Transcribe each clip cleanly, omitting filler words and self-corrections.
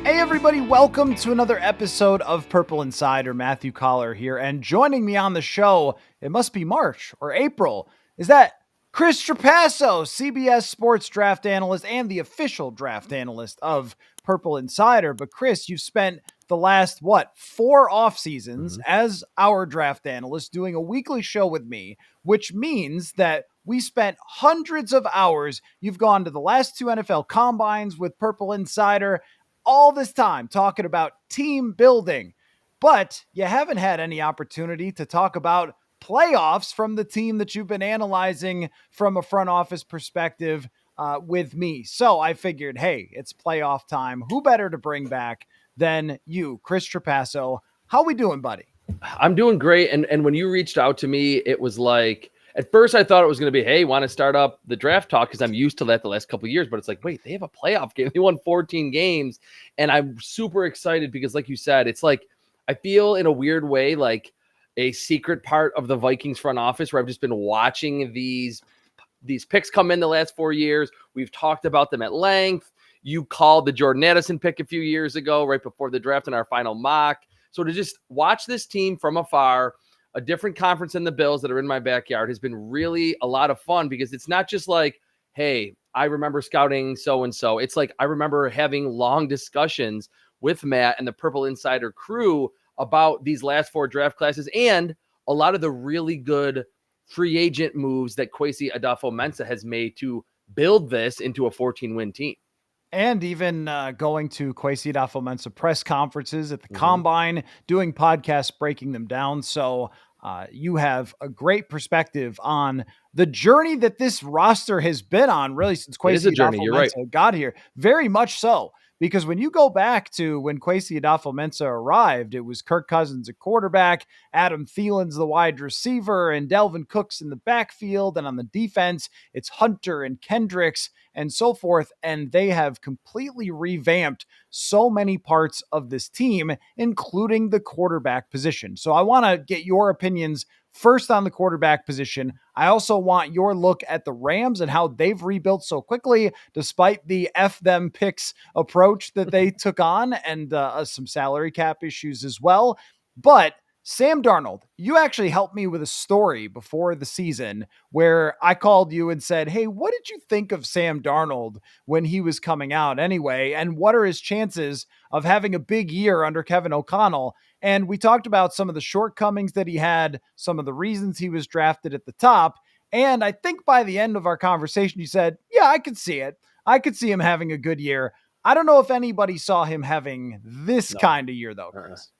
Hey everybody, welcome to another episode of Purple Insider. Matthew Coller here, and joining me on the show, it must be March or April, is that Chris Trapasso, CBS Sports draft analyst and the official draft analyst of Purple Insider. But Chris, you've spent the last, 4 off seasons as our draft analyst doing a weekly show with me, which means that we spent hundreds of hours. You've gone to the last 2 NFL combines with Purple Insider, all this time talking about team building, but you haven't had any opportunity to talk about playoffs from the team that you've been analyzing from a front office perspective with me. So I figured, hey, it's playoff time. Who better to bring back than you, Chris Trapasso? How we doing, buddy? I'm doing great. And when you reached out to me, it was like, at first I thought it was going to be, hey, want to start up the draft talk? Because I'm used to that the last couple of years. But it's like, wait, they have a playoff game. They won 14 games. And I'm super excited because, like you said, it's like, I feel in a weird way like a secret part of the Vikings front office where I've just been watching these picks come in the last 4 years. We've talked about them at length. You called the Jordan Addison pick a few years ago, right before the draft in our final mock. So to just watch this team from afar, a different conference than the Bills that are in my backyard, has been really a lot of fun because it's not just like, hey, I remember scouting so-and-so. It's like I remember having long discussions with Matt and the Purple Insider crew about these last 4 draft classes and a lot of the really good free agent moves that Kwesi Adofo-Mensah has made to build this into a 14-win team. And even going to Kwesi Adofo-Mensah press conferences at the Combine, doing podcasts, breaking them down. So you have a great perspective on the journey that this roster has been on, really, since Kwesi Adofo-Mensah got here. Very much so. Because when you go back to when Kwesi Adofo-Mensah arrived, it was Kirk Cousins at quarterback, Adam Thielen's the wide receiver, and Delvin Cook's in the backfield. And on the defense, it's Hunter and Kendricks and so forth. And they have completely revamped so many parts of this team, including the quarterback position. So I want to get your opinions first on the quarterback position. I also want your look at the Rams and how they've rebuilt so quickly, despite the F them picks approach that they took on, and some salary cap issues as well. But Sam Darnold, you actually helped me with a story before the season where I called you and said, hey, what did you think of Sam Darnold when he was coming out anyway? And what are his chances of having a big year under Kevin O'Connell? And we talked about some of the shortcomings that he had, some of the reasons he was drafted at the top. And I think by the end of our conversation, you said, yeah, I could see it. I could see him having a good year. I don't know if anybody saw him having this kind of year, though, Chris.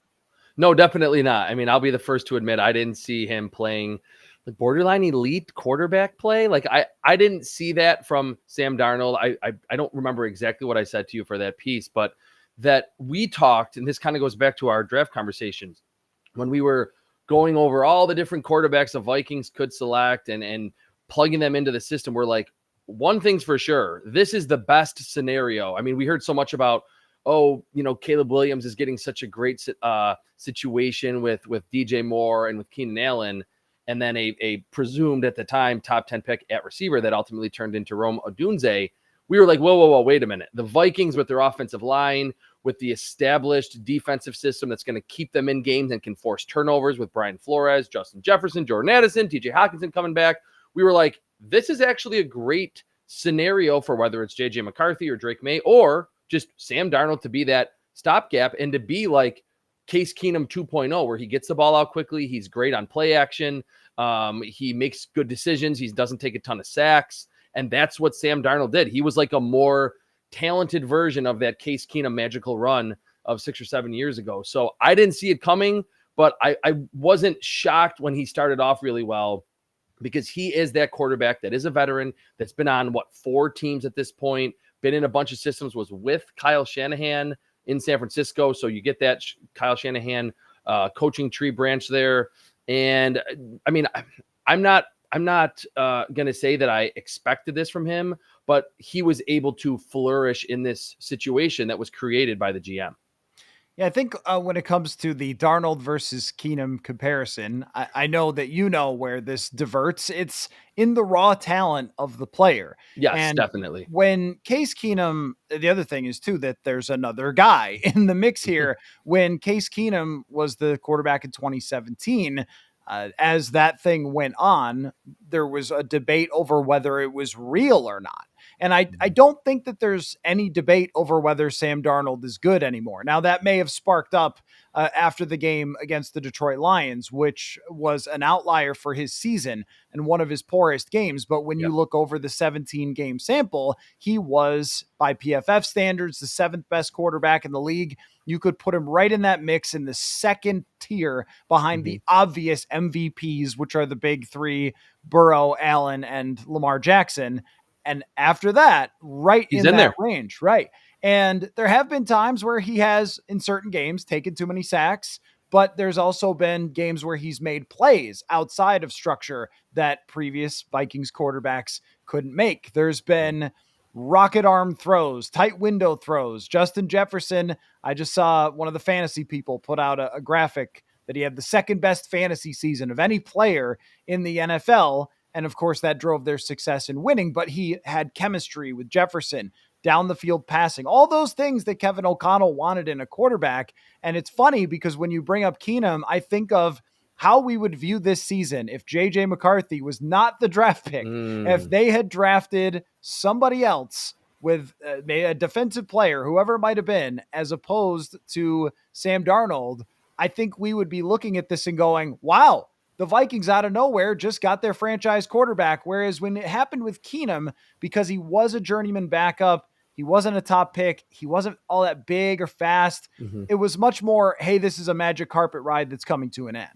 No, definitely not. I mean, I'll be the first to admit I didn't see him playing the borderline elite quarterback play. Like I didn't see that from Sam Darnold. I don't remember exactly what I said to you for that piece, but that we talked, and this kind of goes back to our draft conversations when we were going over all the different quarterbacks the Vikings could select and plugging them into the system. We're like, one thing's for sure, this is the best scenario. I mean, we heard so much about, Caleb Williams is getting such a great situation with DJ Moore and with Keenan Allen, and then a presumed at the time top 10 pick at receiver that ultimately turned into Rome Odunze. We were like, whoa, wait a minute. The Vikings with their offensive line, with the established defensive system that's going to keep them in games and can force turnovers with Brian Flores, Justin Jefferson, Jordan Addison, TJ Hawkinson coming back. We were like, this is actually a great scenario for whether it's JJ McCarthy or Drake May or just Sam Darnold to be that stopgap and to be like Case Keenum 2.0, where he gets the ball out quickly. He's great on play action. He makes good decisions. He doesn't take a ton of sacks. And that's what Sam Darnold did. He was like a more talented version of that Case Keenum magical run of 6 or 7 years ago. So I didn't see it coming, but I wasn't shocked when he started off really well because he is that quarterback that is a veteran that's been on, 4 teams at this point, been in a bunch of systems, was with Kyle Shanahan in San Francisco. So you get that Kyle Shanahan coaching tree branch there. And I mean, I'm not going to say that I expected this from him, but he was able to flourish in this situation that was created by the GM. Yeah, I think when it comes to the Darnold versus Keenum comparison, I know that you know where this diverts. It's in the raw talent of the player. Yes, And definitely. when Case Keenum, the other thing is too that there's another guy in the mix here. When Case Keenum was the quarterback in 2017, as that thing went on, there was a debate over whether it was real or not. And I don't think that there's any debate over whether Sam Darnold is good anymore. Now, that may have sparked up after the game against the Detroit Lions, which was an outlier for his season and one of his poorest games. But when you Yep. look over the 17 game sample, he was, by PFF standards, the seventh best quarterback in the league. You could put him right in that mix in the second tier behind Mm-hmm. the obvious MVPs, which are the big three: Burrow, Allen, and Lamar Jackson. And after that, right He's in in that there. range, right? And there have been times where he has, in certain games, taken too many sacks, but there's also been games where he's made plays outside of structure that previous Vikings quarterbacks couldn't make. There's been rocket arm throws, tight window throws. Justin Jefferson, I just saw one of the fantasy people put out a graphic that he had the second best fantasy season of any player in the NFL. And of course, that drove their success in winning, but he had chemistry with Jefferson, down the field passing, all those things that Kevin O'Connell wanted in a quarterback. And it's funny because when you bring up Keenum, I think of how we would view this season if JJ McCarthy was not the draft pick, if Mm. they had drafted somebody else with a defensive player, whoever it might have been, as opposed to Sam Darnold. I think we would be looking at this and going, wow, the Vikings out of nowhere just got their franchise quarterback. Whereas when it happened with Keenum, because he was a journeyman backup, he wasn't a top pick, he wasn't all that big or fast. Mm-hmm. It was much more, hey, this is a magic carpet ride that's coming to an end.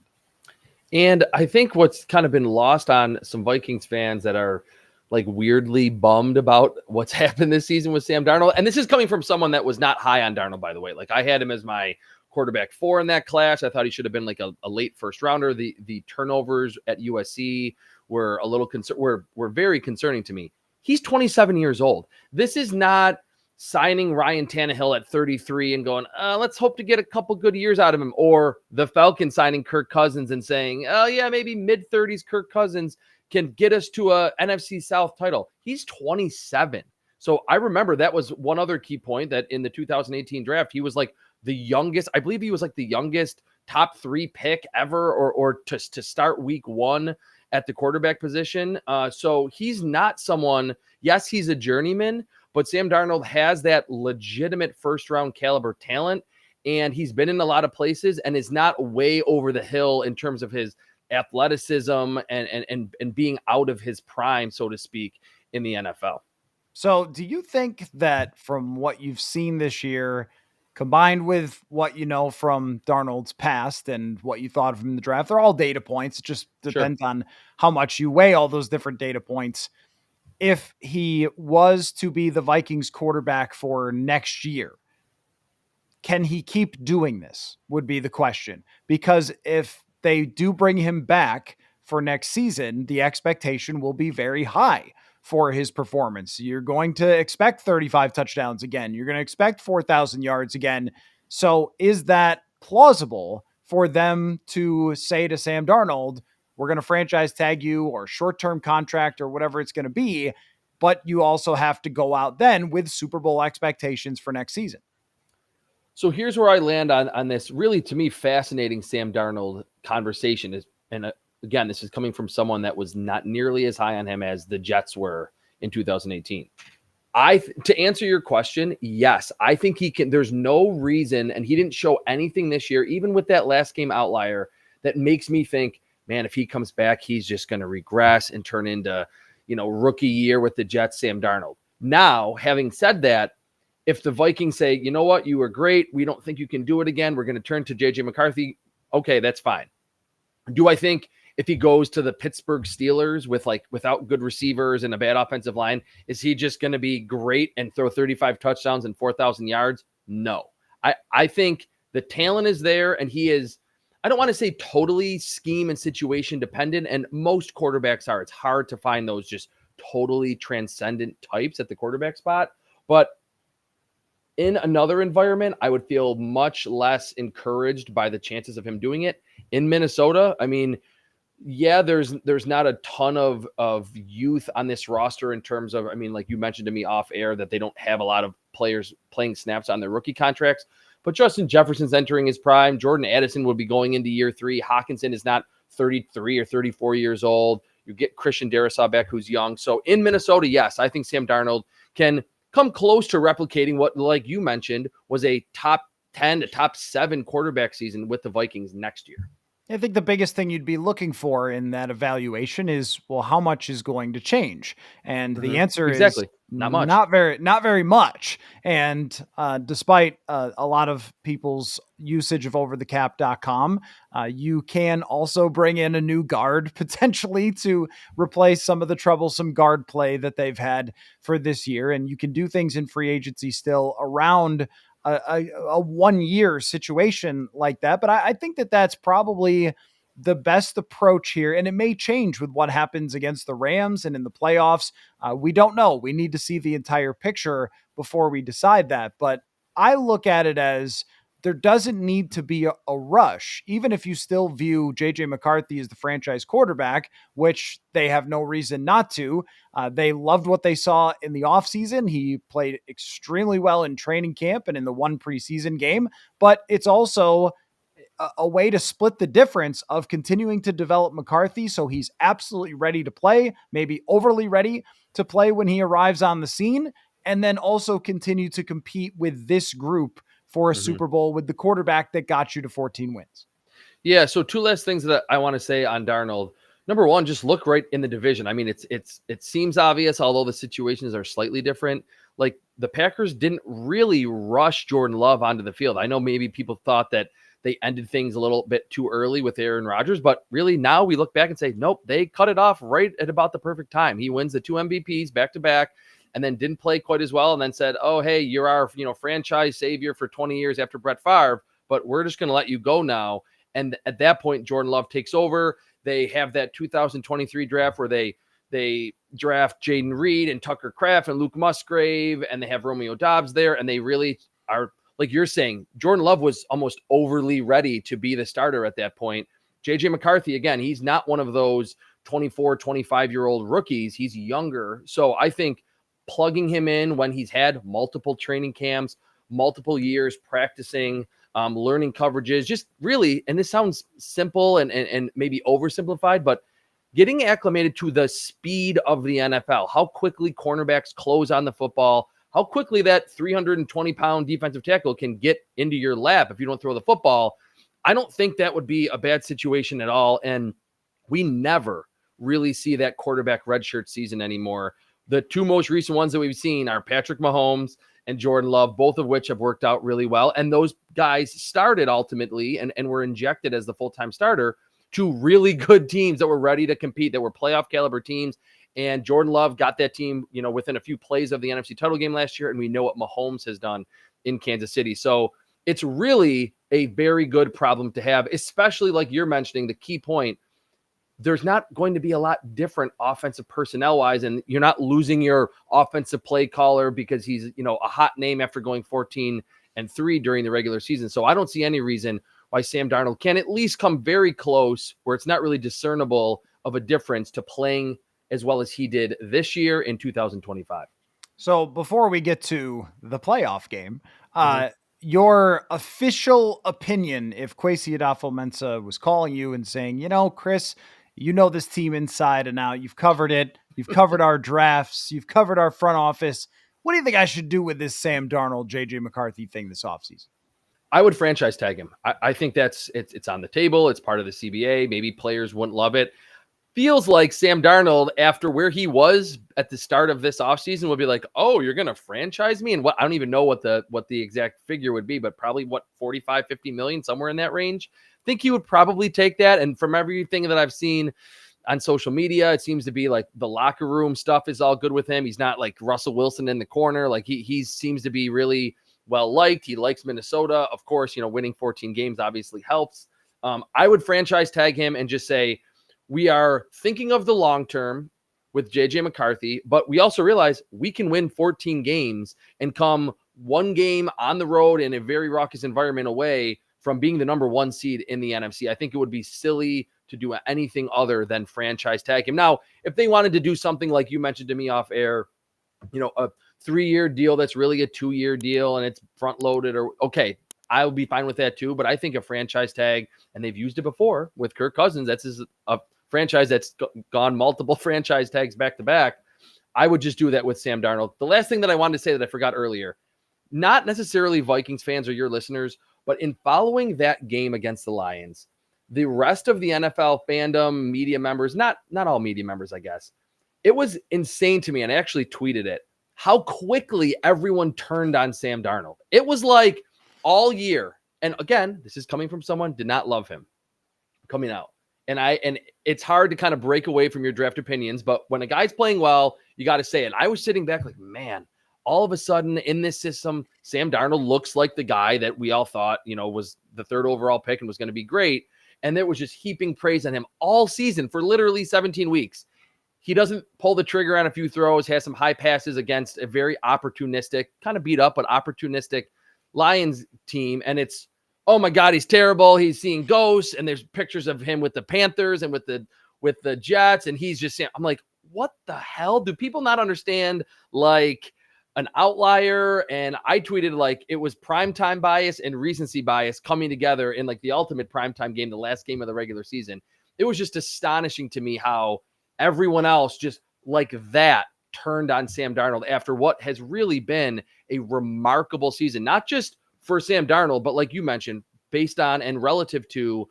And I think what's kind of been lost on some Vikings fans that are like weirdly bummed about what's happened this season with Sam Darnold. And this is coming from someone that was not high on Darnold, by the way. Like I had him as my quarterback 4 in that class. I thought he should have been like a late first rounder. The turnovers at USC were a little were very concerning to me. He's 27 years old. This is not signing Ryan Tannehill at 33 and going, let's hope to get a couple good years out of him. Or the Falcons signing Kirk Cousins and saying, oh, yeah, maybe mid-30s Kirk Cousins can get us to a NFC South title. He's 27. So I remember that was one other key point, that in the 2018 draft, he was like the youngest. I believe he was like the youngest top 3 pick ever, or to start week 1 at the quarterback position. So he's not someone, yes, he's a journeyman, but Sam Darnold has that legitimate first round caliber talent, and he's been in a lot of places and is not way over the hill in terms of his athleticism and being out of his prime, so to speak, in the NFL. So do you think that from what you've seen this year, combined with what you know from Darnold's past and what you thought of him in the draft, they're all data points. It just Sure. depends on how much you weigh all those different data points. If he was to be the Vikings quarterback for next year, can he keep doing this? Would be the question. Because if they do bring him back for next season, the expectation will be very high for his performance. You're going to expect 35 touchdowns again. You're going to expect 4,000 yards again. So is that plausible for them to say to Sam Darnold, we're going to franchise tag you or short-term contract or whatever it's going to be, but you also have to go out then with Super Bowl expectations for next season? So here's where I land on this really, to me, fascinating Sam Darnold conversation is, and again, this is coming from someone that was not nearly as high on him as the Jets were in 2018. To answer your question, yes, I think he can. There's no reason, and he didn't show anything this year, even with that last game outlier, that makes me think, man, if he comes back, he's just going to regress and turn into, rookie year with the Jets, Sam Darnold. Now, having said that, if the Vikings say, you know what, you were great, we don't think you can do it again, we're going to turn to JJ McCarthy, okay, that's fine. Do I think if he goes to the Pittsburgh Steelers without good receivers and a bad offensive line, is he just going to be great and throw 35 touchdowns and 4,000 yards? No. I think the talent is there, and he is, I don't want to say totally scheme and situation dependent, and most quarterbacks are. It's hard to find those just totally transcendent types at the quarterback spot. But In another environment, I would feel much less encouraged by the chances of him doing it. In Minnesota, I mean, yeah, there's not a ton of youth on this roster in terms of, I mean, like you mentioned to me off air that they don't have a lot of players playing snaps on their rookie contracts, but Justin Jefferson's entering his prime. Jordan Addison will be going into year 3. Hawkinson is not 33 or 34 years old. You get Christian Darrisaw back, who's young. So in Minnesota, yes, I think Sam Darnold can come close to replicating what, like you mentioned, was a top 10 to top 7 quarterback season with the Vikings next year. I think the biggest thing you'd be looking for in that evaluation is, well, how much is going to change? And the answer is Exactly. Not much. not very much. And despite a lot of people's usage of overthecap.com, you can also bring in a new guard potentially to replace some of the troublesome guard play that they've had for this year. And you can do things in free agency still around a 1 year situation like that. But I think that that's probably the best approach here. And it may change with what happens against the Rams and in the playoffs. We don't know. We need to see the entire picture before we decide that. But I look at it as there doesn't need to be a rush, even if you still view JJ McCarthy as the franchise quarterback, which they have no reason not to. They loved what they saw in the offseason. He played extremely well in training camp and in the one preseason game, but it's also a way to split the difference of continuing to develop McCarthy so he's absolutely ready to play, maybe overly ready to play when he arrives on the scene, and then also continue to compete with this group for a Super Bowl with the quarterback that got you to 14 wins. Yeah, so 2 last things that I want to say on Darnold. Number one, just look right in the division. I mean, it seems obvious, although the situations are slightly different. Like the Packers didn't really rush Jordan Love onto the field. I know maybe people thought that they ended things a little bit too early with Aaron Rodgers, but really now we look back and say, nope, they cut it off right at about the perfect time. He wins the 2 MVPs back to back and then didn't play quite as well and then said, oh, hey, you're our, franchise savior for 20 years after Brett Favre, but we're just going to let you go now. And at that point, Jordan Love takes over. They have that 2023 draft where they draft Jaden Reed and Tucker Kraft and Luke Musgrave, and they have Romeo Doubs there. And they really are, like you're saying, Jordan Love was almost overly ready to be the starter at that point. JJ McCarthy, again, he's not one of those 24, 25-year-old rookies. He's younger. So I think plugging him in when he's had multiple training camps, multiple years practicing, learning coverages, just really, and this sounds simple and maybe oversimplified, but getting acclimated to the speed of the NFL, how quickly cornerbacks close on the football, how quickly that 320-pound defensive tackle can get into your lap if you don't throw the football. I don't think that would be a bad situation at all, and we never really see that quarterback redshirt season anymore. The 2 most recent ones that we've seen are Patrick Mahomes and Jordan Love, both of which have worked out really well. And those guys started ultimately and were injected as the full-time starter to really good teams that were ready to compete, that were playoff caliber teams. And Jordan Love got that team, within a few plays of the NFC title game last year. And we know what Mahomes has done in Kansas City. So it's really a very good problem to have, especially like you're mentioning, the key point. There's not going to be a lot different offensive personnel wise, and you're not losing your offensive play caller because he's, a hot name after going 14-3 during the regular season. So I don't see any reason why Sam Darnold can at least come very close where it's not really discernible of a difference to playing as well as he did this year in 2025. So before we get to the playoff game, your official opinion, if Kwesi Adofo-Mensah was calling you and saying, Chris, this team inside and out, you've covered it. You've covered our drafts. You've covered our front office. What do you think I should do with this Sam Darnold, JJ McCarthy thing this offseason? I would franchise tag him. I think it's on the table. It's part of the CBA. Maybe players wouldn't love it. Feels like Sam Darnold, after where he was at the start of this offseason, would be like, oh, you're going to franchise me? And what, I don't even know what the exact figure would be, but probably 45, 50 million, somewhere in that range. I think he would probably take that. And from everything that I've seen on social media, it seems to be like the locker room stuff is all good with him. He's not like Russell Wilson in the corner. Like he seems to be really well liked. He likes Minnesota. Of course, winning 14 games obviously helps. I would franchise tag him and just say, we are thinking of the long term with JJ McCarthy, but we also realize we can win 14 games and come one game on the road in a very raucous environment away from being the number one seed in the NFC. I think it would be silly to do anything other than franchise tag him. Now, if they wanted to do something like you mentioned to me off air, a 3-year deal that's really a 2-year deal and it's front loaded, or okay, I'll be fine with that too. But I think a franchise tag, and they've used it before with Kirk Cousins, that's a franchise that's gone multiple franchise tags back to back. I would just do that with Sam Darnold. The last thing that I wanted to say that I forgot earlier, not necessarily Vikings fans or your listeners, but in following that game against the Lions, the rest of the NFL fandom, media members, not all media members, I guess, it was insane to me, and I actually tweeted it, how quickly everyone turned on Sam Darnold. It was like all year. And again, this is coming from someone did not love him coming out. And it's hard to kind of break away from your draft opinions, but when a guy's playing well, you got to say it. I was sitting back like, man, all of a sudden in this system, Sam Darnold looks like the guy that we all thought, was the 3rd overall pick and was going to be great. And there was just heaping praise on him all season for literally 17 weeks. He doesn't pull the trigger on a few throws, has some high passes against a very opportunistic, kind of beat up, but opportunistic Lions team. And it's, oh my God, he's terrible. He's seeing ghosts. And there's pictures of him with the Panthers and with the Jets. And he's just saying, I'm like, what the hell? Do people not understand like an outlier? And I tweeted like it was primetime bias and recency bias coming together in like the ultimate primetime game, the last game of the regular season. It was just astonishing to me how everyone else just like that turned on Sam Darnold after what has really been a remarkable season, not just for Sam Darnold, but like you mentioned, based on and relative to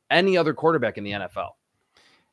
any other quarterback in the NFL.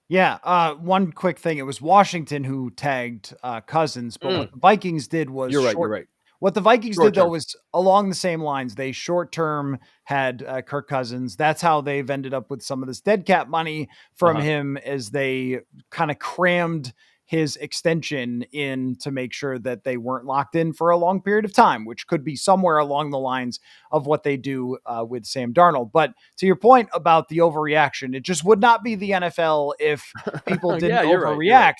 Yeah. One quick thing. It was Washington who tagged Cousins, but what the Vikings did was You're right. What the Vikings Short did, though, term. was along the same lines. They short-term had Kirk Cousins. That's how they've ended up with some of this dead cap money from him, as they kind of crammed his extension in to make sure that they weren't locked in for a long period of time, which could be somewhere along the lines of what they do with Sam Darnold. But to your point about the overreaction, it just would not be the NFL if people didn't overreact. Right.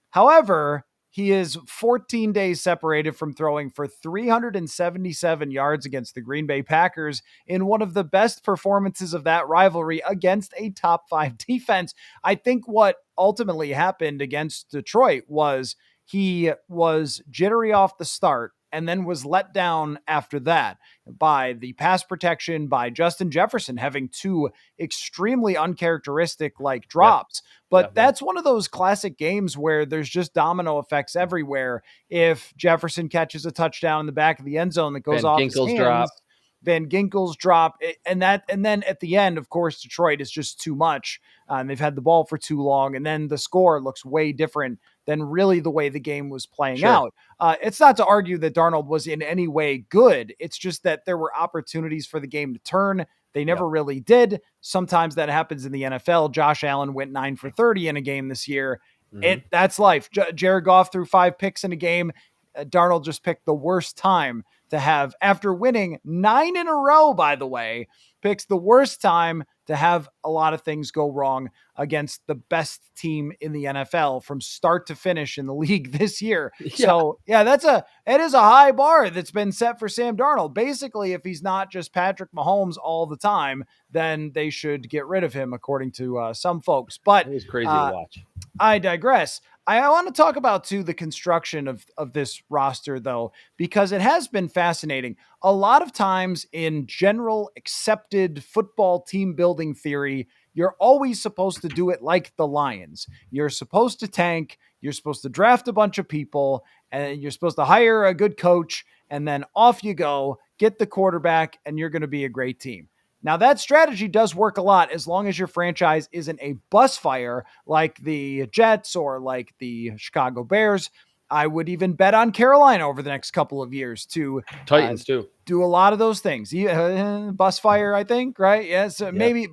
However, he is 14 days separated from throwing for 377 yards against the Green Bay Packers in one of the best performances of that rivalry against a top 5 defense. I think what ultimately happened against Detroit was he was jittery off the start and then was let down after that by the pass protection, by Justin Jefferson having 2 extremely uncharacteristic like drops. But that's one of those classic games where there's just domino effects everywhere. If Jefferson catches a touchdown in the back of the end zone that goes off his hands, Van Ginkel's drop, and then at the end, of course, Detroit is just too much. And they've had the ball for too long, and then the score looks way different than really the way the game was playing out. It's not to argue that Darnold was in any way good. It's just that there were opportunities for the game to turn. They never really did. Sometimes that happens in the NFL. Josh Allen went 9 for 30 in a game this year. That's life. Jared Goff threw 5 picks in a game. Darnold just picked the worst time to have, after winning 9 in a row, by the way, picks the worst time to have a lot of things go wrong against the best team in the NFL from start to finish in the league this year. So it is a high bar that's been set for Sam Darnold. Basically, if he's not just Patrick Mahomes all the time, then they should get rid of him, according to some folks. But it was crazy to watch. I digress. I want to talk about, too, the construction of this roster, though, because it has been fascinating. A lot of times in general accepted football team building theory, you're always supposed to do it like the Lions. You're supposed to tank. You're supposed to draft a bunch of people, and you're supposed to hire a good coach, and then off you go, get the quarterback, and you're going to be a great team. Now, that strategy does work a lot as long as your franchise isn't a bus fire like the Jets or like the Chicago Bears. I would even bet on Carolina over the next couple of years to Titans too. Do a lot of those things. Bus fire, I think, right? Yes, maybe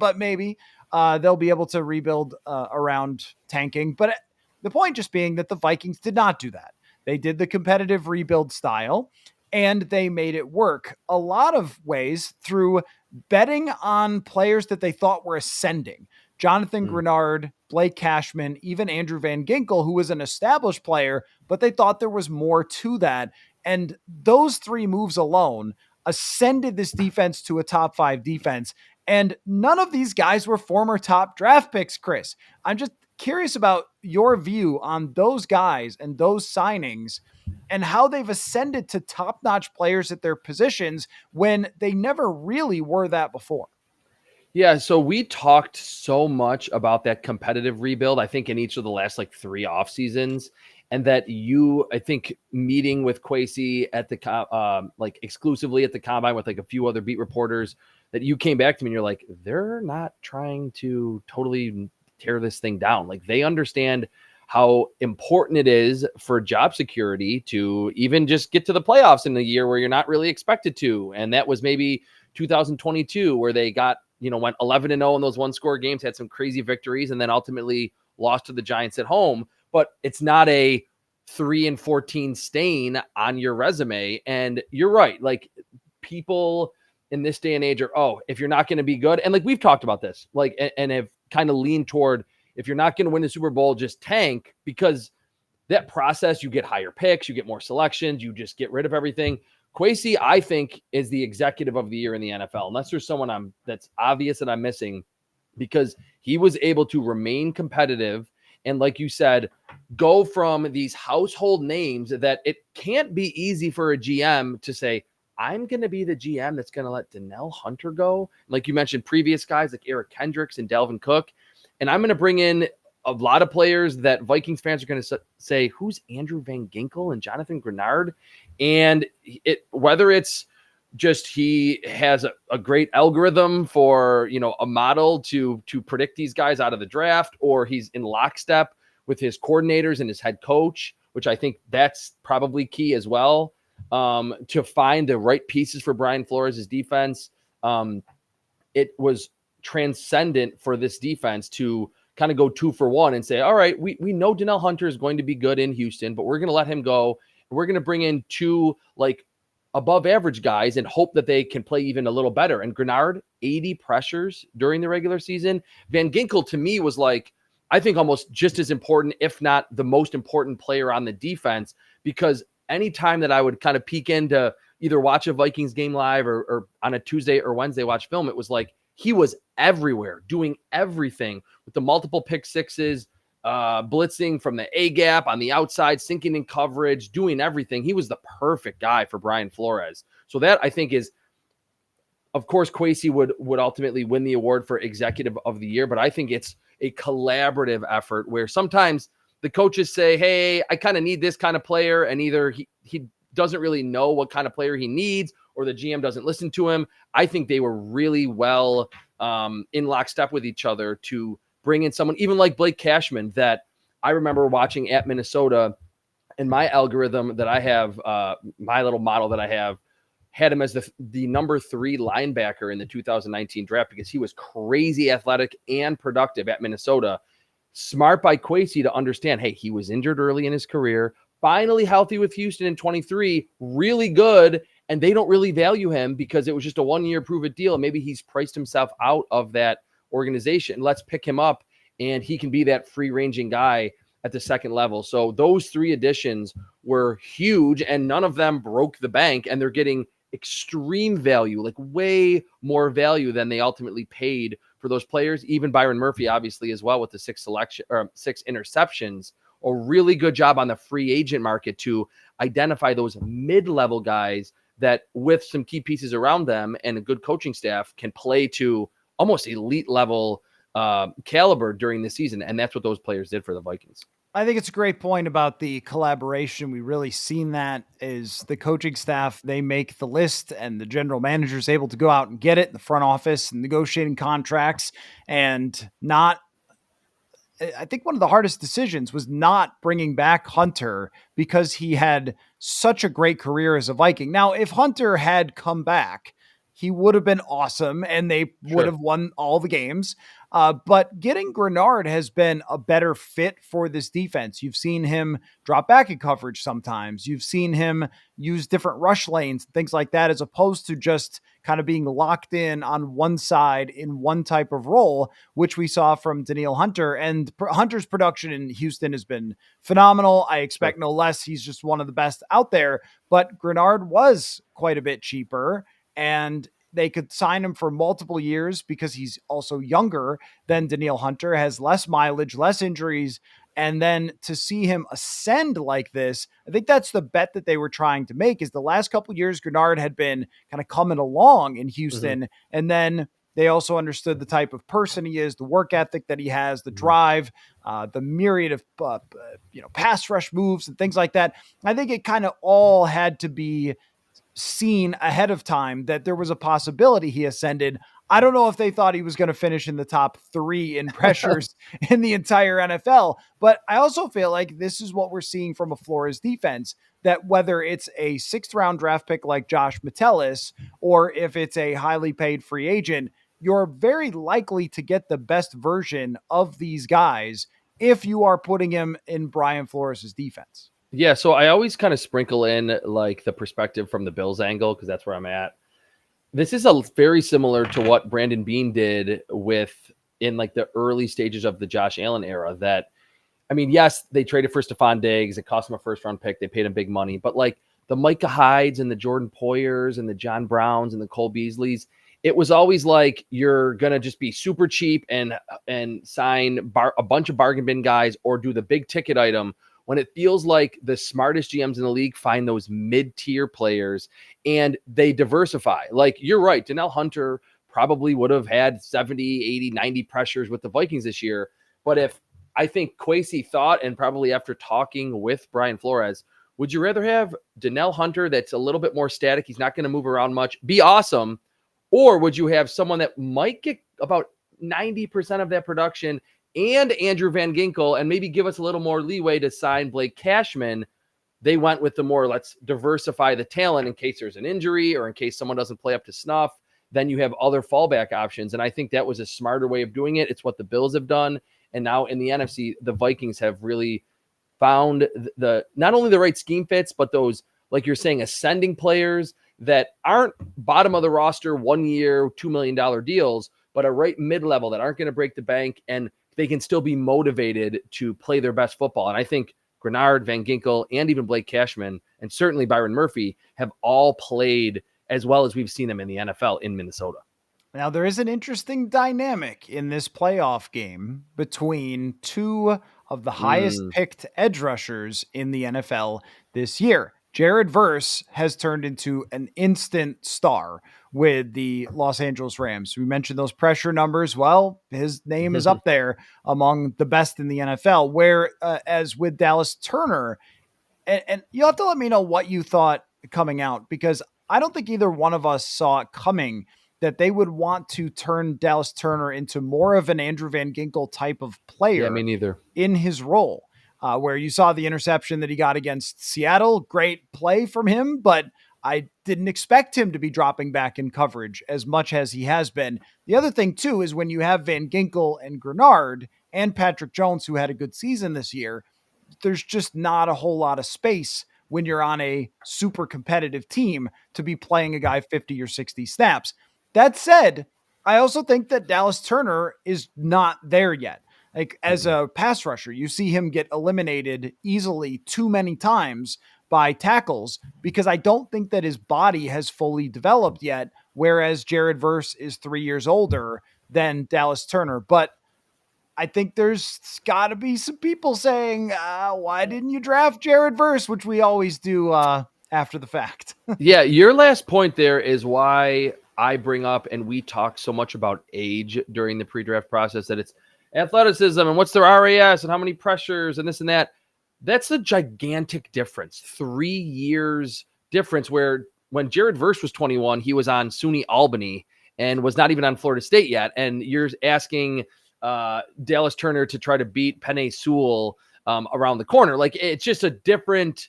they'll be able to rebuild around tanking. But the point just being that the Vikings did not do that. They did the competitive rebuild style, and they made it work a lot of ways through betting on players that they thought were ascending. Jonathan Grenard, Blake Cashman, even Andrew Van Ginkel, who was an established player, but they thought there was more to that. And those 3 moves alone ascended this defense to a top 5 defense. And none of these guys were former top draft picks, Chris. I'm just curious about your view on those guys and those signings and how they've ascended to top-notch players at their positions when they never really were that before. Yeah, so we talked so much about that competitive rebuild, I think, in each of the last 3 off seasons, and that I think, meeting with Kwesi at the exclusively at the combine with a few other beat reporters, that you came back to me and you're like, they're not trying to totally tear this thing down. They understand how important it is for job security to even just get to the playoffs in a year where you're not really expected to, and that was maybe 2022 where they went 11-0 in those 1-score games, had some crazy victories, and then ultimately lost to the Giants at home. But it's not a 3-14 stain on your resume. And you're right. People in this day and age are, if you're not going to be good, and we've talked about this, and have kind of leaned toward, if you're not going to win the Super Bowl, just tank, because that process, you get higher picks, you get more selections, you just get rid of everything. Kwesi, I think, is the executive of the year in the NFL, unless there's someone that's obvious that I'm missing, because he was able to remain competitive and, like you said, go from these household names that it can't be easy for a GM to say, I'm going to be the GM that's going to let Danielle Hunter go. Like you mentioned, previous guys like Eric Kendricks and Dalvin Cook, and I'm going to bring in a lot of players that Vikings fans are going to say, who's Andrew Van Ginkel and Jonathan Grenard? And whether it's just he has a great algorithm for, a model to predict these guys out of the draft, or he's in lockstep with his coordinators and his head coach, which I think that's probably key as well, to find the right pieces for Brian Flores' defense. It was transcendent for this defense to kind of go 2 for 1 and say, all right, we know Danielle Hunter is going to be good in Houston, but we're going to let him go. We're going to bring in 2 above average guys and hope that they can play even a little better. And Grenard, 80 pressures during the regular season. Van Ginkel, to me, was I think almost just as important, if not the most important player on the defense, because anytime that I would kind of peek into either watch a Vikings game live or on a Tuesday or Wednesday watch film, it was he was everywhere, doing everything with the multiple pick sixes, blitzing from the A gap on the outside, sinking in coverage, doing everything. He was the perfect guy for Brian Flores. So that, I think, is, of course, Kwesi would ultimately win the award for executive of the year, but I think it's a collaborative effort where sometimes the coaches say, hey, I kind of need this kind of player, and either he doesn't really know what kind of player he needs, or the GM doesn't listen to him. I think they were really well in lockstep with each other to bring in someone even like Blake Cashman, that I remember watching at Minnesota, and my algorithm that I have, my little model that I have, had him as the number 3 linebacker in the 2019 draft because he was crazy athletic and productive at Minnesota. Smart by Kwesi to understand, hey, he was injured early in his career, finally healthy with Houston in 23, really good, and they don't really value him because it was just a 1-year prove-it deal. Maybe he's priced himself out of that organization. Let's pick him up, and he can be that free-ranging guy at the second level. So those 3 additions were huge, and none of them broke the bank, and they're getting extreme value, way more value than they ultimately paid for those players. Even Byron Murphy, obviously, as well, with the 6 interceptions. A really good job on the free agent market to identify those mid-level guys that, with some key pieces around them and a good coaching staff, can play to almost elite level caliber during the season. And that's what those players did for the Vikings. I think it's a great point about the collaboration. We really seen that is the coaching staff, they make the list and the general manager is able to go out and get it in the front office and negotiating contracts, and not, I think one of the hardest decisions was not bringing back Hunter because he had such a great career as a Viking. Now, if Hunter had come back, he would have been awesome and they would have won all the games. But getting Grenard has been a better fit for this defense. You've seen him drop back in coverage sometimes. You've seen him use different rush lanes, things like that, as opposed to just kind of being locked in on one side in one type of role, which we saw from Danielle Hunter. And Hunter's production in Houston has been phenomenal. I expect no less. He's just one of the best out there. But Grenard was quite a bit cheaper, and they could sign him for multiple years because he's also younger than Danielle Hunter, has less mileage, less injuries. And then to see him ascend like this, I think that's the bet that they were trying to make. Is the last couple of years, Grenard had been kind of coming along in Houston. And then they also understood the type of person he is, the work ethic that he has, the drive, the myriad of pass rush moves and things like that. I think it kind of all had to be seen ahead of time that there was a possibility he ascended. I don't know if they thought he was going to finish in the top 3 in pressures in the entire NFL, but I also feel like this is what we're seeing from a Flores defense, that whether it's a 6th round draft pick like Josh Metellus, or if it's a highly paid free agent, you're very likely to get the best version of these guys if you are putting him in Brian Flores' defense. Yeah, so I always kind of sprinkle in like the perspective from the Bills angle, because that's where I'm at. This is very similar to what Brandon Beane did in like the early stages of the Josh Allen era. That, I mean, yes, they traded for Stephon Diggs. It cost them a 1st-round pick. They paid him big money. But like the Micah Hydes and the Jordan Poyers and the John Browns and the Cole Beasleys, it was always like you're going to just be super cheap and sign a bunch of bargain bin guys or do the big ticket item, when it feels like the smartest GMs in the league find those mid-tier players and they diversify. Like, you're right, Danielle Hunter probably would have had 70, 80, 90 pressures with the Vikings this year. But if I think Kwesi thought, and probably after talking with Brian Flores, would you rather have Danielle Hunter that's a little bit more static, he's not going to move around much, be awesome, or would you have someone that might get about 90% of that production and Andrew Van Ginkel, and maybe give us a little more leeway to sign Blake Cashman? They went with the more, let's diversify the talent in case there's an injury or in case someone doesn't play up to snuff. Then you have other fallback options. And I think that was a smarter way of doing it. It's what the Bills have done. And now in the NFC, the Vikings have really found not only the right scheme fits, but those, like you're saying, ascending players that aren't bottom of the roster 1 year, $2 million deals, but are right mid-level that aren't going to break the bank, and they can still be motivated to play their best football. And I think Grenard, Van Ginkel, and even Blake Cashman, and certainly Byron Murphy, have all played as well as we've seen them in the NFL in Minnesota. Now, there is an interesting dynamic in this playoff game between 2 of the highest picked edge rushers in the NFL this year. Jared Verse has turned into an instant star with the Los Angeles Rams. We mentioned those pressure numbers. Well, his name is up there among the best in the NFL, whereas with Dallas Turner, and you'll have to let me know what you thought coming out, because I don't think either one of us saw it coming that they would want to turn Dallas Turner into more of an Andrew Van Ginkel type of player. Yeah, me neither. In his role. Where you saw the interception that he got against Seattle. Great play from him, but I didn't expect him to be dropping back in coverage as much as he has been. The other thing, too, is when you have Van Ginkel and Grenard and Patrick Jones, who had a good season this year, there's just not a whole lot of space when you're on a super competitive team to be playing a guy 50 or 60 snaps. That said, I also think that Dallas Turner is not there yet. Like, as a pass rusher, you see him get eliminated easily too many times by tackles because I don't think that his body has fully developed yet, whereas Jared Verse is 3 years older than Dallas Turner. But I think there's got to be some people saying, why didn't you draft Jared Verse, which we always do after the fact. Yeah, your last point there is why I bring up, and we talk so much about age during the pre-draft process, that it's athleticism and what's their RAS and how many pressures and this and that. That's a gigantic difference. 3 years difference, where when Jared Verse was 21, he was on SUNY Albany and was not even on Florida State yet. And you're asking Dallas Turner to try to beat Penei Sewell around the corner. Like, it's just a different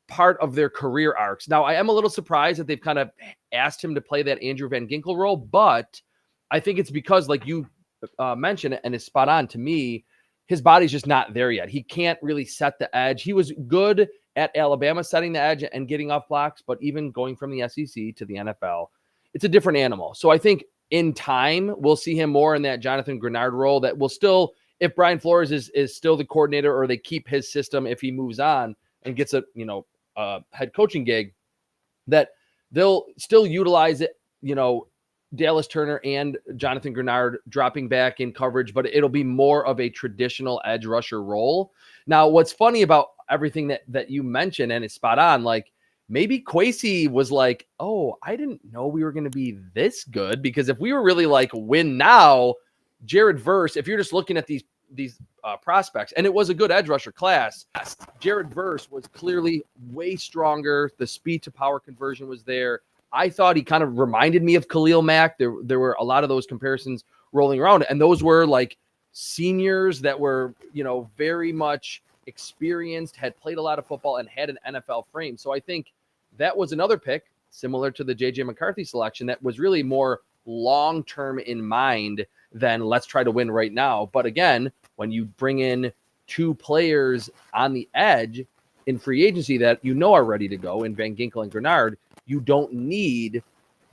part of their career arcs. Now, I am a little surprised that they've kind of asked him to play that Andrew Van Ginkel role, but I think it's because, like you mentioned and is spot on to me. His body's just not there yet. He can't really set the edge. He was good at Alabama setting the edge and getting off blocks, but even going from the SEC to the NFL, it's a different animal. So I think in time, we'll see him more in that Jonathan Grenard role that will still, if Brian Flores is still the coordinator or they keep his system, if he moves on and gets a head coaching gig, that they'll still utilize it, Dallas Turner and Jonathan Grenard dropping back in coverage, but it'll be more of a traditional edge rusher role. Now, what's funny about everything that you mentioned, and it's spot on, like maybe Kwesi was like, oh, I didn't know we were going to be this good, because if we were really like win now, Jared Verse, if you're just looking at these prospects, and it was a good edge rusher class, Jared Verse was clearly way stronger. The speed to power conversion was there. I thought he kind of reminded me of Khalil Mack. There were a lot of those comparisons rolling around, and those were like seniors that were, very much experienced, had played a lot of football, and had an NFL frame. So I think that was another pick, similar to the J.J. McCarthy selection, that was really more long-term in mind than let's try to win right now. But again, when you bring in two players on the edge in free agency that are ready to go in Van Ginkel and Grenard, you don't need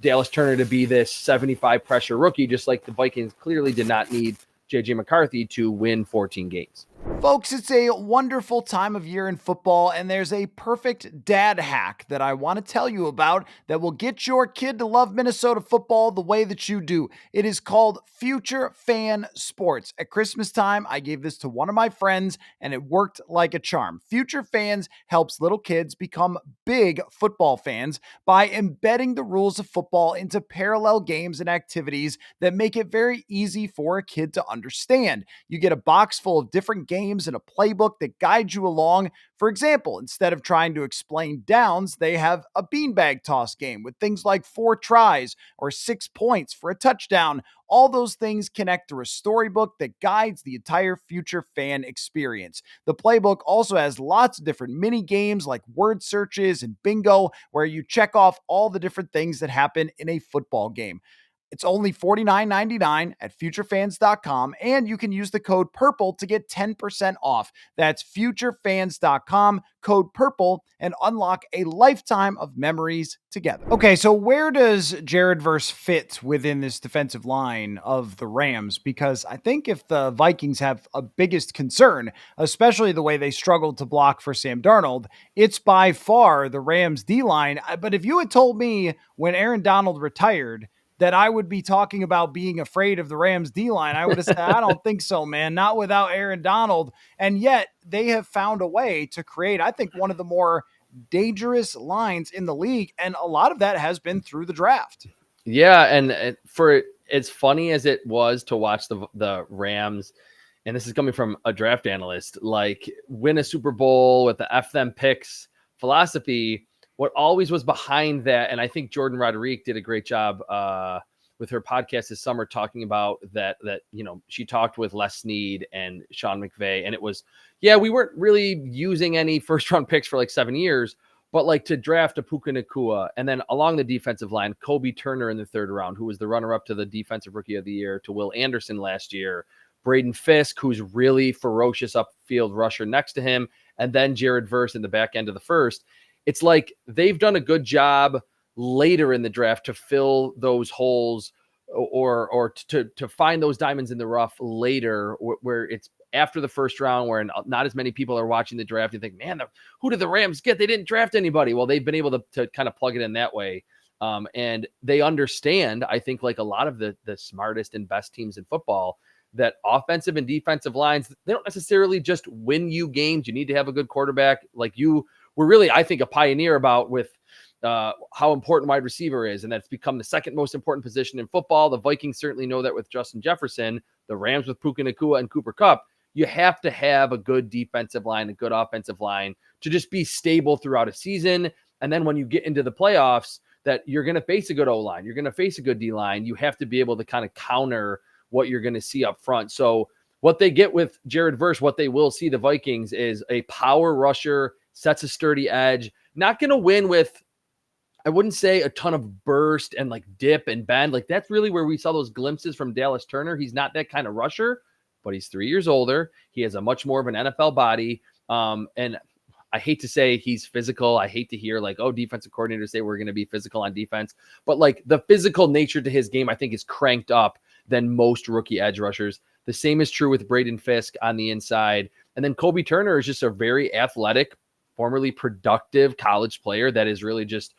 Dallas Turner to be this 75 pressure rookie, just like the Vikings clearly did not need J.J. McCarthy to win 14 games. Folks, it's a wonderful time of year in football, and there's a perfect dad hack that I want to tell you about that will get your kid to love Minnesota football the way that you do. It is called Future Fan Sports. At Christmas time, I gave this to one of my friends, and it worked like a charm. Future Fans helps little kids become big football fans by embedding the rules of football into parallel games and activities that make it very easy for a kid to understand. You get a box full of different games and a playbook that guides you along. For example, instead of trying to explain downs, they have a beanbag toss game with things like 4 tries or 6 points for a touchdown. All those things connect to a storybook that guides the entire Future Fan experience. The playbook also has lots of different mini games like word searches and bingo, where you check off all the different things that happen in a football game. It's only $49.99 at futurefans.com, and you can use the code PURPLE to get 10% off. That's futurefans.com, code PURPLE, and unlock a lifetime of memories together. Okay, so where does Jared Verse fit within this defensive line of the Rams? Because I think if the Vikings have a biggest concern, especially the way they struggled to block for Sam Darnold, it's by far the Rams D-line. But if you had told me when Aaron Donald retired that I would be talking about being afraid of the Rams D-line, I would have said, I don't think so, man, not without Aaron Donald. And yet they have found a way to create, I think, one of the more dangerous lines in the league. And a lot of that has been through the draft. Yeah. And for as funny as it was to watch the Rams, and this is coming from a draft analyst, like win a Super Bowl with the F them picks philosophy, what always was behind that, and I think Jordan Rodriguez did a great job with her podcast this summer talking about that she talked with Les Snead and Sean McVay, and it was, we weren't really using any first round picks for like 7 years, but like to draft a Puka Nacua, and then along the defensive line, Kobe Turner in the 3rd round, who was the runner up to the defensive rookie of the year, to Will Anderson last year, Braden Fisk, who's really ferocious upfield rusher next to him, and then Jared Verse in the back end of the first. It's like they've done a good job later in the draft to fill those holes or to find those diamonds in the rough later, where it's after the first round, where not as many people are watching the draft and think, man, who did the Rams get? They didn't draft anybody. Well, they've been able to kind of plug it in that way. And they understand, I think, like a lot of the smartest and best teams in football, that offensive and defensive lines, they don't necessarily just win you games. You need to have a good quarterback. Like you were really, I think, a pioneer about with how important wide receiver is, and that's become the second most important position in football. The Vikings certainly know that with Justin Jefferson, the Rams with Puka Nacua and Cooper Kupp. You have to have a good defensive line, a good offensive line to just be stable throughout a season. And then when you get into the playoffs, that you're going to face a good O-line, you're going to face a good D-line. You have to be able to kind of counter what you're going to see up front. So what they get with Jared Verse, what they will see the Vikings is a power rusher, sets a sturdy edge, not going to win with I wouldn't say a ton of burst and like dip and bend. Like that's really where we saw those glimpses from Dallas Turner. He's not that kind of rusher, but he's 3 years older. He has a much more of an NFL body. And I hate to say he's physical. I hate to hear like, oh, defensive coordinators say we're going to be physical on defense. But like the physical nature to his game, I think is cranked up than most rookie edge rushers. The same is true with Braden Fisk on the inside. And then Kobe Turner is just a very athletic, formerly productive college player that is really just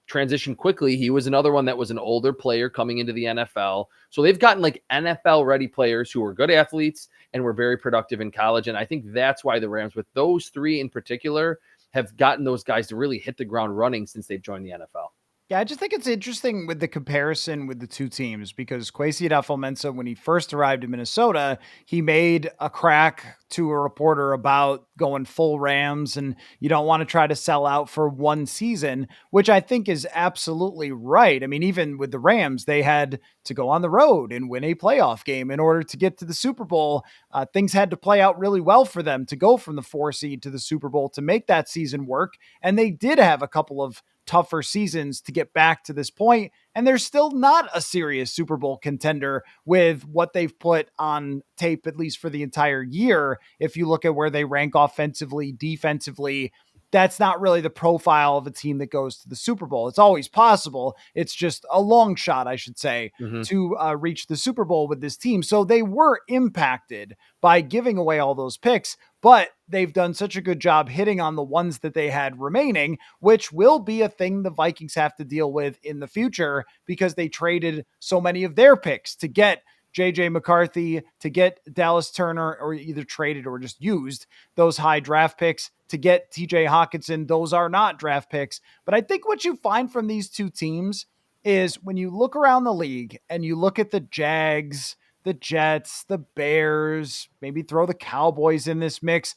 transitioned quickly. He was another one that was an older player coming into the NFL. So they've gotten like NFL ready players who are good athletes and were very productive in college. And I think that's why the Rams, with those three in particular, have gotten those guys to really hit the ground running since they've joined the NFL. Yeah, I just think it's interesting with the comparison with the two teams because Kwesi Adofo-Mensah, when he first arrived in Minnesota, he made a crack to a reporter about going full Rams and you don't want to try to sell out for one season, which I think is absolutely right. I mean, even with the Rams, they had to go on the road and win a playoff game in order to get to the Super Bowl. Things had to play out really well for them to go from the 4 seed to the Super Bowl to make that season work. And they did have a couple of tougher seasons to get back to this point, and they're still not a serious Super Bowl contender with what they've put on tape, at least for the entire year. If you look at where they rank offensively, defensively, that's not really the profile of a team that goes to the Super Bowl. It's always possible. It's just a long shot, I should say, to reach the Super Bowl with this team. So they were impacted by giving away all those picks, but they've done such a good job hitting on the ones that they had remaining, which will be a thing the Vikings have to deal with in the future because they traded so many of their picks to get JJ McCarthy, to get Dallas Turner, or either traded or just used those high draft picks to get TJ Hawkinson. Those are not draft picks. But I think what you find from these two teams is when you look around the league and you look at the Jags, the Jets, the Bears, maybe throw the Cowboys in this mix,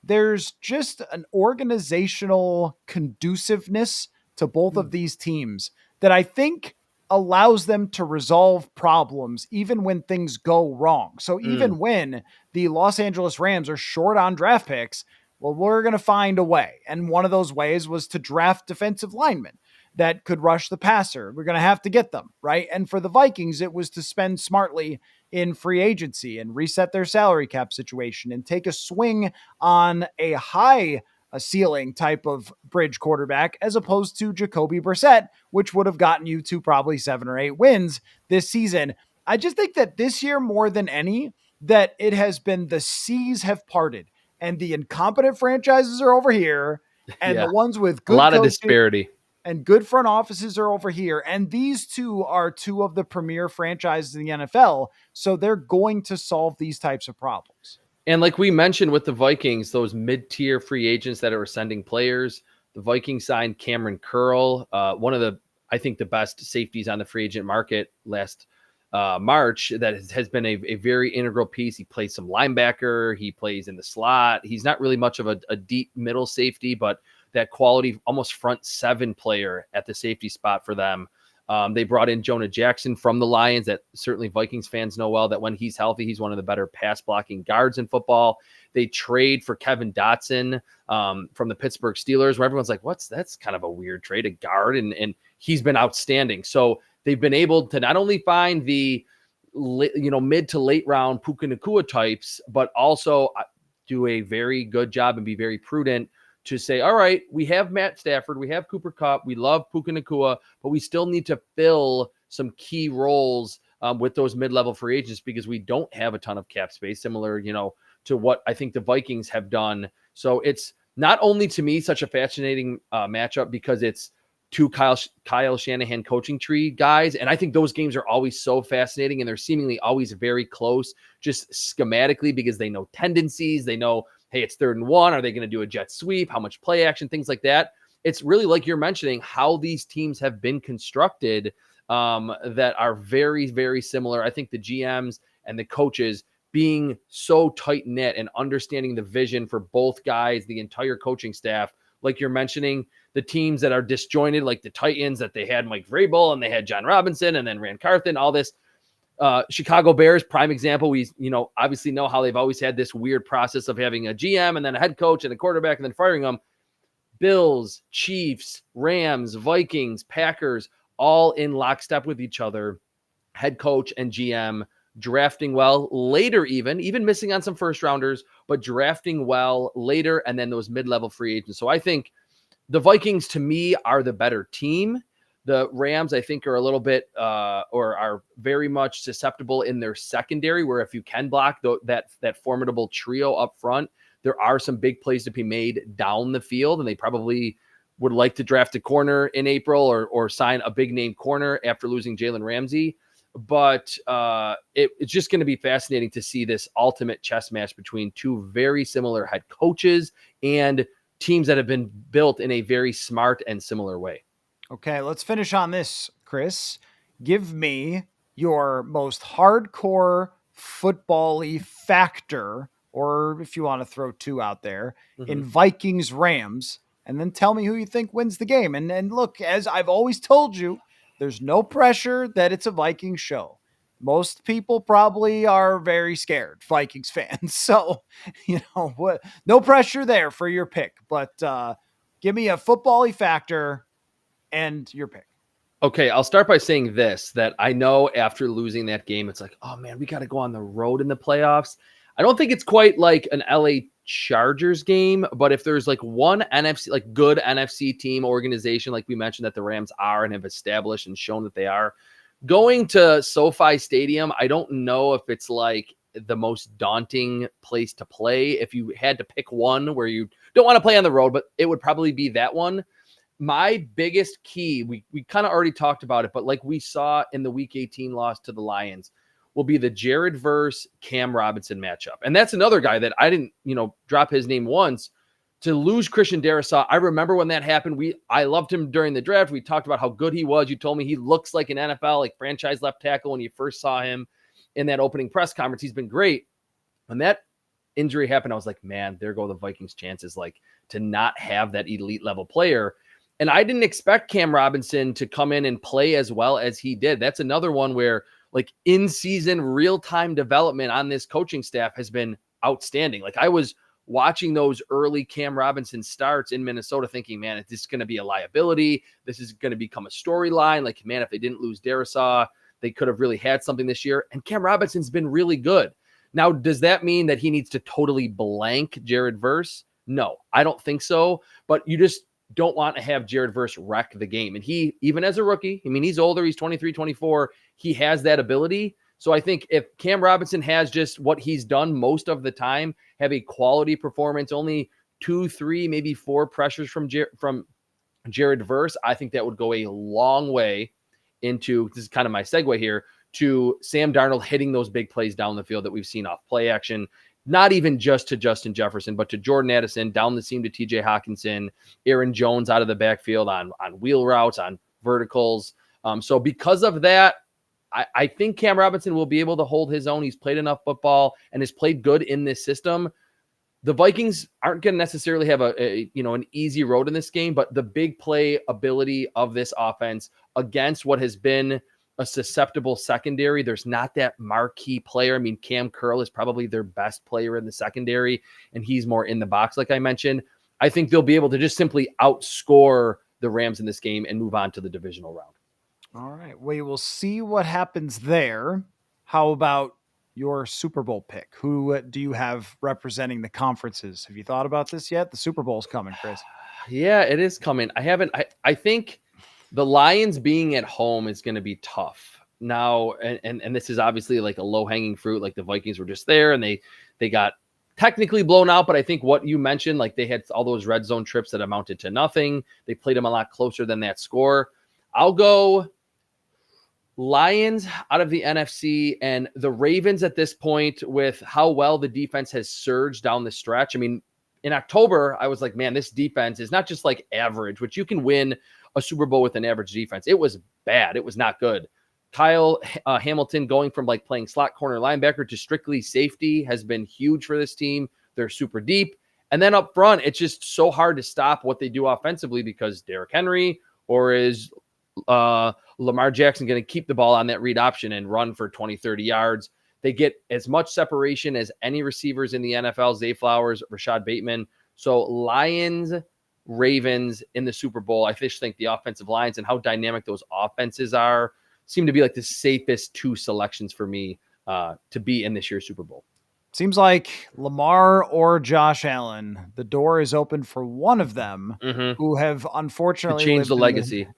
there's just an organizational conduciveness to both of these teams that I think allows them to resolve problems even when things go wrong. So even when the Los Angeles Rams are short on draft picks, well, we're going to find a way. And one of those ways was to draft defensive linemen that could rush the passer. We're going to have to get them, right? And for the Vikings, it was to spend smartly in free agency and reset their salary cap situation and take a swing on a high ceiling type of bridge quarterback as opposed to Jacoby Brissett, which would have gotten you to probably 7 or 8 wins this season. I just think that this year more than any, that it has been the seas have parted and the incompetent franchises are over here and the ones with good a lot coaching, of disparity and good front offices are over here. And these two are two of the premier franchises in the NFL. So they're going to solve these types of problems. And like we mentioned with the Vikings, those mid-tier free agents that are sending players, the Vikings signed Cameron Curl, one of the, I think, the best safeties on the free agent market last March, that has been a very integral piece. He plays some linebacker. He plays in the slot. He's not really much of a deep middle safety, but that quality almost front 7 player at the safety spot for them. They brought in Jonah Jackson from the Lions, that certainly Vikings fans know well, that when he's healthy, he's one of the better pass blocking guards in football. They trade for Kevin Dotson from the Pittsburgh Steelers, where everyone's like, that's kind of a weird trade, a guard. And he's been outstanding. So they've been able to not only find the mid to late round Puka Nacua types, but also do a very good job and be very prudent to say, all right, we have Matt Stafford, we have Cooper Kupp, we love Puka Nacua, but we still need to fill some key roles with those mid-level free agents because we don't have a ton of cap space, similar, to what I think the Vikings have done. So it's not only to me such a fascinating matchup because it's two Kyle Shanahan coaching tree guys, and I think those games are always so fascinating, and they're seemingly always very close, just schematically, because they know tendencies, they know, hey, it's 3rd and 1. Are they going to do a jet sweep? How much play action? Things like that. It's really, like you're mentioning, how these teams have been constructed that are very, very similar. I think the GMs and the coaches being so tight-knit and understanding the vision for both guys, the entire coaching staff, like you're mentioning, the teams that are disjointed, like the Titans, that they had Mike Vrabel and they had John Robinson and then Rand Carthen, all this. Chicago Bears, prime example. We, obviously know how they've always had this weird process of having a GM and then a head coach and a quarterback and then firing them. Bills, Chiefs, Rams, Vikings, Packers, all in lockstep with each other. Head coach and GM drafting well later, even missing on some first rounders, but drafting well later, and then those mid-level free agents. So I think the Vikings, to me, are the better team. The Rams, I think, are a little bit or are very much susceptible in their secondary, where if you can block that formidable trio up front, there are some big plays to be made down the field, and they probably would like to draft a corner in April or sign a big name corner after losing Jalen Ramsey. But it's just going to be fascinating to see this ultimate chess match between two very similar head coaches and teams that have been built in a very smart and similar way. Okay, let's finish on this, Chris. Give me your most hardcore football-y factor, or if you want to throw two out there, in Vikings Rams, and then tell me who you think wins the game. And look, as I've always told you, there's no pressure that it's a Vikings show. Most people probably are very scared, Vikings fans. So, what? No pressure there for your pick, but give me a football-y factor and your pick. Okay, I'll start by saying this, that I know after losing that game, it's like, oh man, we got to go on the road in the playoffs. I don't think it's quite like an LA Chargers game, but if there's like one NFC, like good NFC team organization, like we mentioned that the Rams are and have established and shown that they are, going to SoFi Stadium, I don't know if it's like the most daunting place to play. If you had to pick one where you don't want to play on the road, but it would probably be that one. My biggest key, we kind of already talked about it, but like we saw in the Week 18 loss to the Lions, will be the Jared Verse Cam Robinson matchup. And that's another guy that I didn't, drop his name once. To lose Christian Darrisaw, I remember when that happened. I loved him during the draft. We talked about how good he was. You told me he looks like an NFL, like franchise left tackle when you first saw him in that opening press conference. He's been great. When that injury happened, I was like, man, there go the Vikings' chances, like to not have that elite level player. And I didn't expect Cam Robinson to come in and play as well as he did. That's another one where like in-season real-time development on this coaching staff has been outstanding. Like I was watching those early Cam Robinson starts in Minnesota thinking, man, this is going to be a liability. This is going to become a storyline. Like, man, if they didn't lose Darrisaw, they could have really had something this year. And Cam Robinson's been really good. Now, does that mean that he needs to totally blank Jared Verse? No, I don't think so. But you just don't want to have Jared Verse wreck the game. And he, even as a rookie, I mean, he's older, he's 23, 24, he has that ability. So I think if Cam Robinson has just what he's done most of the time, have a quality performance, only 2, 3, maybe 4 pressures from Jared Verse, I think that would go a long way into, this is kind of my segue here, to Sam Darnold hitting those big plays down the field that we've seen off play action. Not even just to Justin Jefferson, but to Jordan Addison, down the seam to TJ Hawkinson, Aaron Jones out of the backfield on wheel routes, on verticals. So because of that, I think Cam Robinson will be able to hold his own. He's played enough football and has played good in this system. The Vikings aren't going to necessarily have an easy road in this game, but the big play ability of this offense against what has been a susceptible secondary. There's not that marquee player. I mean, Cam Curl is probably their best player in the secondary, and he's more in the box, like I mentioned. I think they'll be able to just simply outscore the Rams in this game and move on to the divisional round. All right. We will see what happens there. How about your Super Bowl pick? Who do you have representing the conferences? Have you thought about this yet? The Super Bowl's coming, Chris. Yeah, it is coming. I think the Lions being at home is going to be tough now. And this is obviously like a low hanging fruit. Like the Vikings were just there and they got technically blown out. But I think what you mentioned, like they had all those red zone trips that amounted to nothing. They played them a lot closer than that score. I'll go Lions out of the NFC, and the Ravens at this point with how well the defense has surged down the stretch. I mean, in October, I was like, man, this defense is not just like average, which you can win a Super Bowl with an average defense. It was bad. It was not good. Kyle Hamilton going from like playing slot corner linebacker to strictly safety has been huge for this team. They're super deep. And then up front, it's just so hard to stop what they do offensively because Derrick Henry or is Lamar Jackson going to keep the ball on that read option and run for 20, 30 yards. They get as much separation as any receivers in the NFL, Zay Flowers, Rashad Bateman. So Lions Ravens in the Super Bowl. I just think the offensive lines and how dynamic those offenses are seem to be like the safest two selections for me to be in this year's Super Bowl. Seems like Lamar or Josh Allen, the door is open for one of them who have unfortunately changed lived the legacy.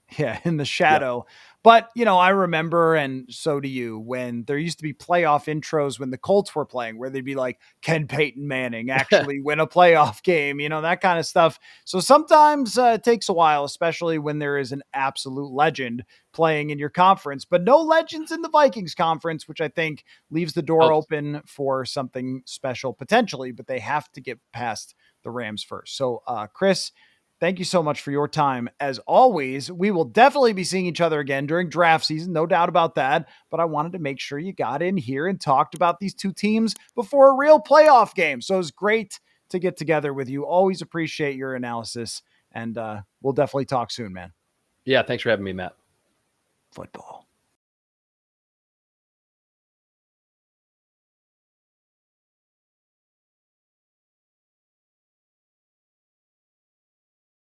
in the shadow. Yep. But, I remember, and so do you, when there used to be playoff intros when the Colts were playing, where they'd be like, can Peyton Manning actually win a playoff game? That kind of stuff. So sometimes it takes a while, especially when there is an absolute legend playing in your conference, but no legends in the Vikings conference, which I think leaves the door open for something special potentially, but they have to get past the Rams first. So, Chris, thank you so much for your time. As always, we will definitely be seeing each other again during draft season, no doubt about that. But I wanted to make sure you got in here and talked about these two teams before a real playoff game. So it was great to get together with you. Always appreciate your analysis, and we'll definitely talk soon, man. Yeah, thanks for having me, Matt. Football.